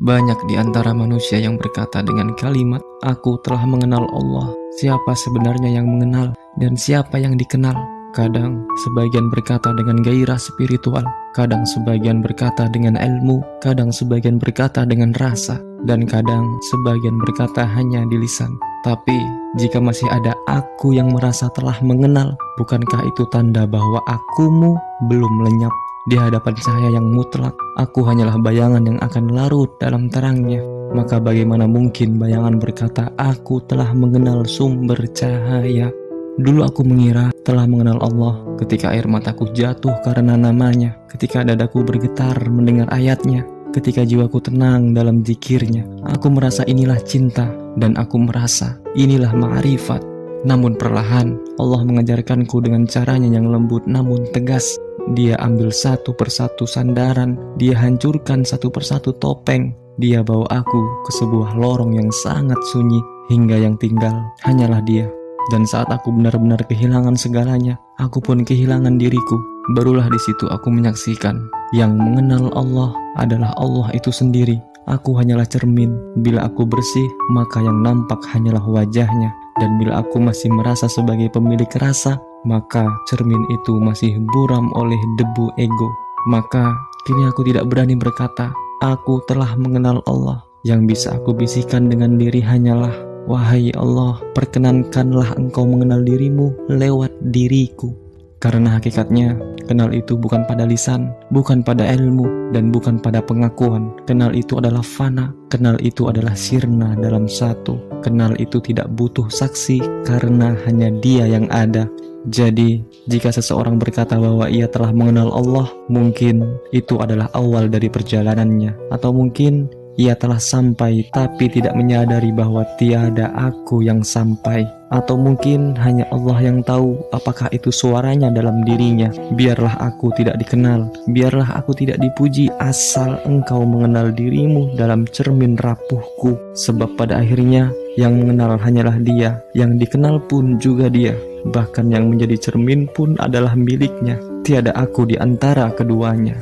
Banyak di antara manusia yang berkata dengan kalimat, "Aku telah mengenal Allah." Siapa sebenarnya yang mengenal dan siapa yang dikenal? Kadang sebagian berkata dengan gairah spiritual, kadang sebagian berkata dengan ilmu, kadang sebagian berkata dengan rasa, dan kadang sebagian berkata hanya di lisan. Tapi jika masih ada aku yang merasa telah mengenal, bukankah itu tanda bahwa akumu belum lenyap? Di hadapan cahaya yang mutlak, aku hanyalah bayangan yang akan larut dalam terangnya. Maka bagaimana mungkin bayangan berkata, "Aku telah mengenal sumber cahaya"? Dulu aku mengira telah mengenal Allah ketika air mataku jatuh karena namanya, ketika dadaku bergetar mendengar ayatnya, ketika jiwaku tenang dalam zikirnya. Aku merasa inilah cinta, dan aku merasa inilah ma'rifat. Namun perlahan Allah mengajarkanku dengan caranya yang lembut namun tegas. Dia ambil satu persatu sandaran, dia hancurkan satu persatu topeng, dia bawa aku ke sebuah lorong yang sangat sunyi, hingga yang tinggal hanyalah dia. Dan saat aku benar-benar kehilangan segalanya, aku pun kehilangan diriku. Barulah di situ aku menyaksikan yang mengenal Allah adalah Allah itu sendiri. Aku hanyalah cermin. Bila aku bersih, maka yang nampak hanyalah wajahnya. Dan bila aku masih merasa sebagai pemilik rasa, maka cermin itu masih buram oleh debu ego. Maka kini aku tidak berani berkata, "Aku telah mengenal Allah." Yang bisa aku bisikan dengan diri hanyalah, "Wahai Allah, perkenankanlah Engkau mengenal dirimu lewat diriku." Karena hakikatnya, kenal itu bukan pada lisan, bukan pada ilmu, dan bukan pada pengakuan. Kenal itu adalah fana, kenal itu adalah sirna dalam satu. Kenal itu tidak butuh saksi karena hanya Dia yang ada. Jadi, jika seseorang berkata bahwa ia telah mengenal Allah, mungkin itu adalah awal dari perjalanannya. Atau mungkin ia telah sampai tapi tidak menyadari bahwa tiada aku yang sampai. Atau mungkin hanya Allah yang tahu apakah itu suaranya dalam dirinya. Biarlah aku tidak dikenal, biarlah aku tidak dipuji, asal engkau mengenal dirimu dalam cermin rapuhku. Sebab pada akhirnya yang mengenal hanyalah Dia, yang dikenal pun juga Dia. Bahkan yang menjadi cermin pun adalah miliknya. Tiada aku di antara keduanya.